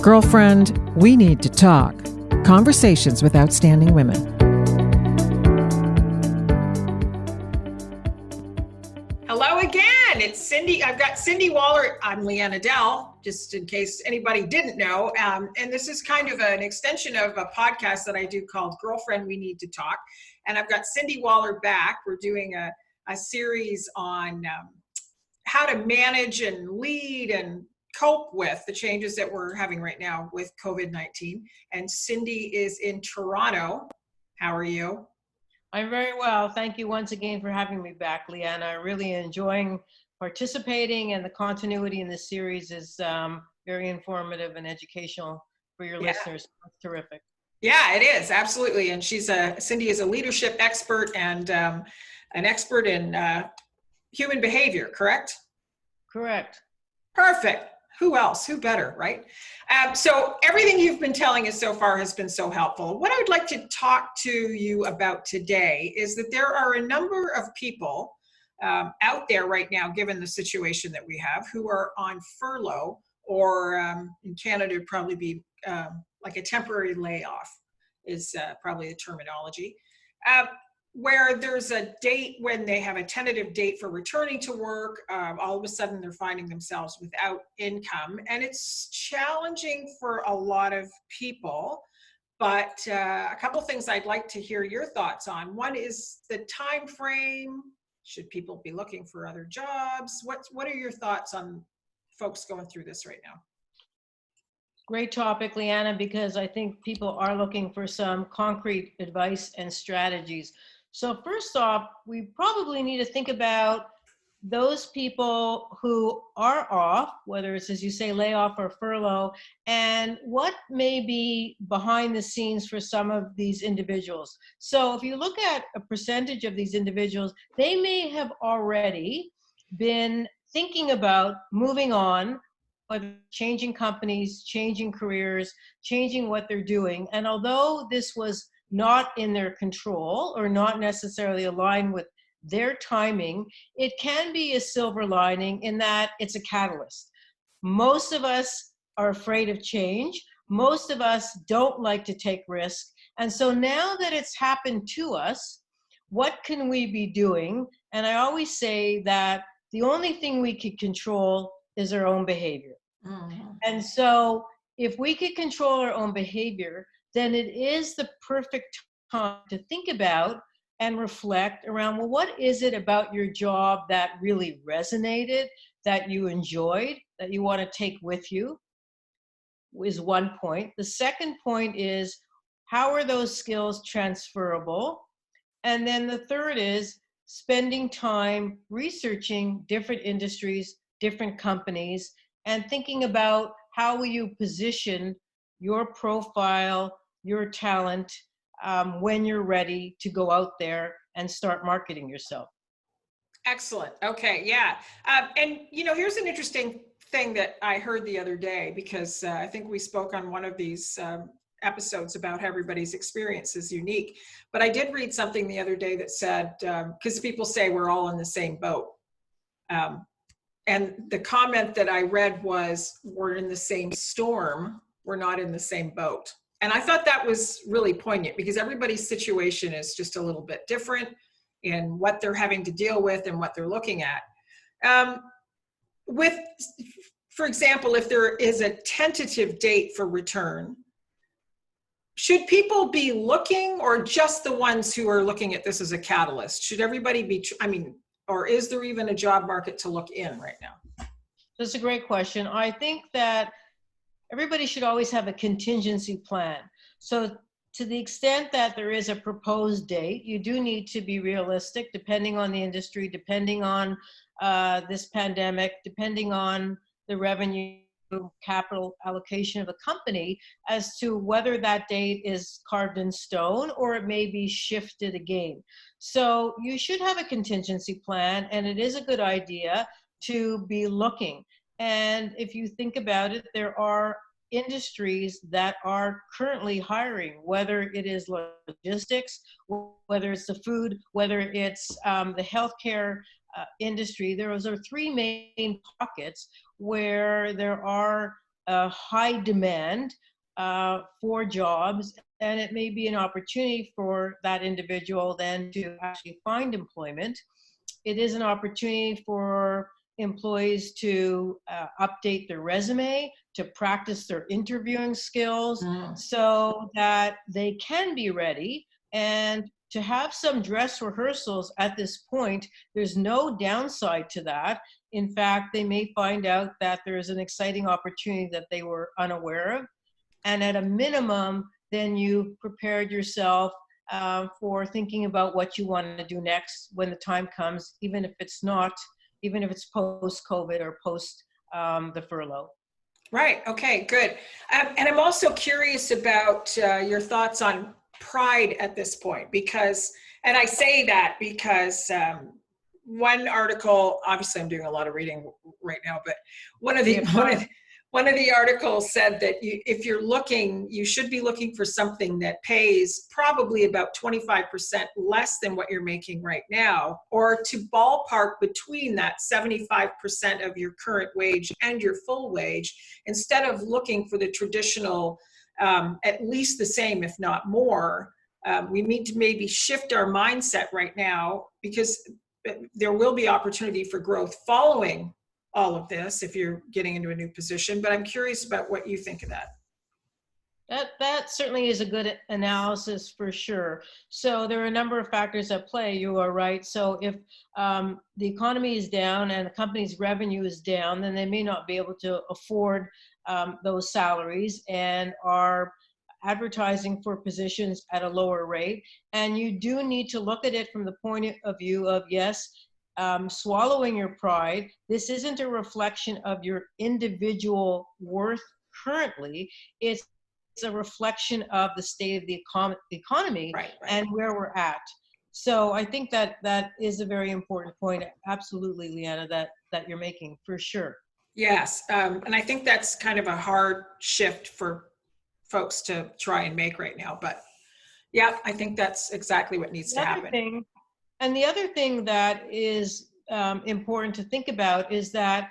Girlfriend, we need to talk. Conversations with outstanding women. Hello again. It's Cindy. I've got Cindy Wahler. I'm Leana Delle, just in case anybody didn't know. And this is kind of an extension of a podcast that I do called Girlfriend, We Need to Talk. And I've got Cindy Wahler back. We're doing a series on how to manage and lead and cope with the changes that we're having right now with COVID-19. And Cindy is in Toronto. How are you? I'm very well. Thank you once again for having me back, Leanna. I'm really enjoying participating, and the continuity in this series is very informative and educational for your listeners. That's terrific. Yeah, it is. Absolutely. And Cindy is a leadership expert and an expert in human behavior, correct? Correct. Perfect. Who else? Who better, right? So everything you've been telling us so far has been so helpful. What I would like to talk to you about today is that there are a number of people out there right now, given the situation that we have, who are on furlough, or in Canada, it'd probably be like a temporary layoff is probably the terminology. Where there's a date when they have a tentative date for returning to work, all of a sudden they're finding themselves without income. And it's challenging for a lot of people, but a couple of things I'd like to hear your thoughts on. One is the time frame. Should people be looking for other jobs? What are your thoughts on folks going through this right now? Great topic, Leanna, because I think people are looking for some concrete advice and strategies. So first off, we probably need to think about those people who are off, whether it's, as you say, layoff or furlough, and what may be behind the scenes for some of these individuals. So if you look at a percentage of these individuals, they may have already been thinking about moving on, whether changing companies, changing careers, changing what they're doing. And although this was not in their control or not necessarily aligned with their timing, it can be a silver lining in that it's a catalyst. Most of us are afraid of change. Most of us don't like to take risks. And so now that it's happened to us, what can we be doing? And I always say that the only thing we can control is our own behavior. Mm-hmm. And so if we could control our own behavior, then it is the perfect time to think about and reflect around, well, what is it about your job that really resonated, that you enjoyed, that you want to take with you, is one point. The second point is, how are those skills transferable? And then the third is spending time researching different industries, different companies, and thinking about how will you position your profile, your talent, when you're ready to go out there and start marketing yourself. Excellent. Okay. Yeah. And here's an interesting thing that I heard the other day, because I think we spoke on one of these episodes about how everybody's experience is unique. But I did read something the other day that said, because people say we're all in the same boat. And the comment that I read was, we're in the same storm, we're not in the same boat. And I thought that was really poignant, because everybody's situation is just a little bit different in what they're having to deal with and what they're looking at. For example, if there is a tentative date for return, should people be looking, or just the ones who are looking at this as a catalyst? Should everybody be, or is there even a job market to look in right now? That's a great question. I think that everybody should always have a contingency plan. So to the extent that there is a proposed date, you do need to be realistic, depending on the industry, depending on this pandemic, depending on the revenue capital allocation of a company, as to whether that date is carved in stone or it may be shifted again. So you should have a contingency plan, and it is a good idea to be looking. And if you think about it, there are industries that are currently hiring, whether it is logistics, whether it's the food, whether it's the healthcare industry. Those are three main pockets where there are a high demand for jobs, and it may be an opportunity for that individual then to actually find employment. It is an opportunity for employees to update their resume, to practice their interviewing skills so that they can be ready, and to have some dress rehearsals at this point. There's no downside to that. In fact, they may find out that there's an exciting opportunity that they were unaware of. And at a minimum, then you've prepared yourself for thinking about what you want to do next when the time comes, even if it's post-COVID or post the furlough. Right. Okay, good. And I'm also curious about your thoughts on pride at this point, because, and I say that because one article, obviously I'm doing a lot of reading right now, but one of the articles said that if you're looking, you should be looking for something that pays probably about 25% less than what you're making right now, or to ballpark between that 75% of your current wage and your full wage, instead of looking for the traditional, at least the same, if not more. We need to maybe shift our mindset right now, because there will be opportunity for growth following all of this if you're getting into a new position. But I'm curious about what you think of that. That certainly is a good analysis for sure. So there are a number of factors at play. You are right. So if the economy is down and the company's revenue is down, then they may not be able to afford those salaries and are advertising for positions at a lower rate. And you do need to look at it from the point of view of, yes, swallowing your pride. This isn't a reflection of your individual worth currently. It's a reflection of the state of the economy and where we're at. So I think that is a very important point. Absolutely, Leana, that you're making, for sure. Yes, and I think that's kind of a hard shift for folks to try and make right now. But yeah, I think that's exactly what needs to happen. And the other thing that is important to think about is that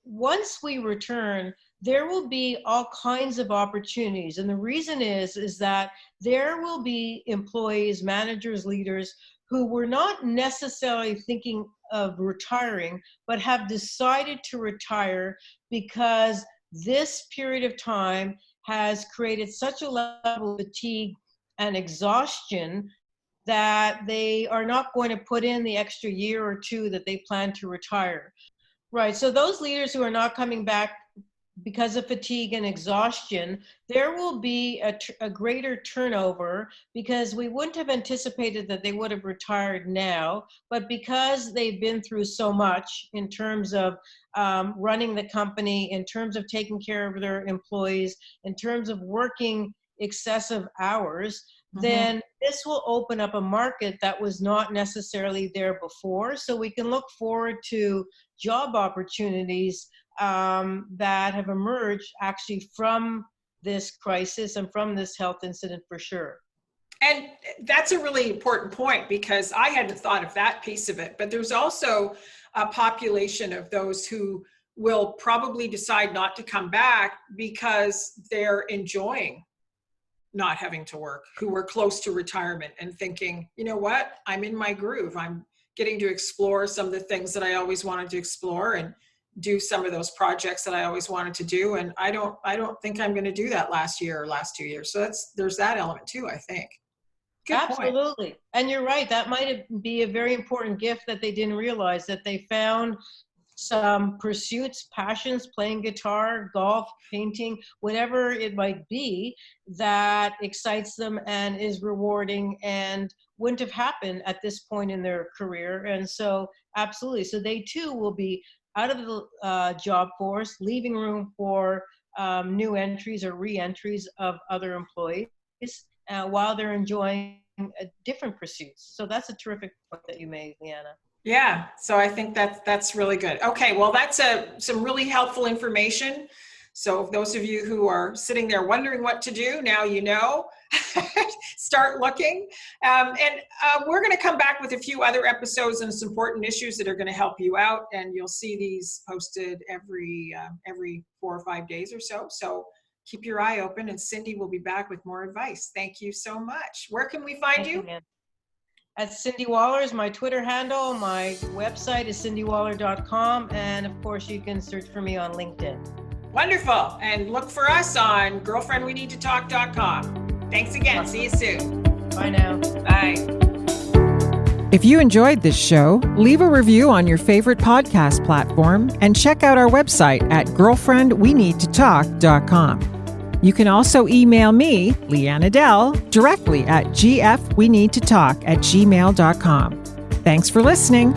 once we return, there will be all kinds of opportunities. And the reason is that there will be employees, managers, leaders who were not necessarily thinking of retiring, but have decided to retire because this period of time has created such a level of fatigue and exhaustion that they are not going to put in the extra year or two that they plan to retire. Right, so those leaders who are not coming back because of fatigue and exhaustion, there will be a greater turnover, because we wouldn't have anticipated that they would have retired now, but because they've been through so much in terms of running the company, in terms of taking care of their employees, in terms of working excessive hours, then this will open up a market that was not necessarily there before. So we can look forward to job opportunities that have emerged actually from this crisis and from this health incident, for sure. And that's a really important point, because I hadn't thought of that piece of it, but there's also a population of those who will probably decide not to come back because they're enjoying not having to work, who were close to retirement and thinking, you know what, I'm in my groove. I'm getting to explore some of the things that I always wanted to explore and do some of those projects that I always wanted to do. And I don't think I'm going to do that last year or last 2 years. So there's that element too, I think. Good Absolutely. point. And you're right. That might be a very important gift that they didn't realize, that they found some pursuits, passions, playing guitar, golf, painting, whatever it might be, that excites them and is rewarding and wouldn't have happened at this point in their career. And so absolutely. So they too will be out of the job force, leaving room for new entries or re-entries of other employees while they're enjoying different pursuits. So that's a terrific point that you made, Leana. Yeah, so I think that's really good. Okay, well, that's some really helpful information. So those of you who are sitting there wondering what to do, now you know. Start looking. We're going to come back with a few other episodes on some important issues that are going to help you out. And you'll see these posted every 4 or 5 days or so. So keep your eye open, and Cindy will be back with more advice. Thank you so much. Where can we find you? At Cindy Wahler is my Twitter handle. My website is cindywahler.com. And of course, you can search for me on LinkedIn. Wonderful. And look for us on girlfriendweneedtotalk.com. Thanks again. See you soon. Bye now. Bye. If you enjoyed this show, leave a review on your favorite podcast platform and check out our website at girlfriendweneedtotalk.com. You can also email me, Leana Delle, directly at gfweneedtotalk@gmail.com. Thanks for listening.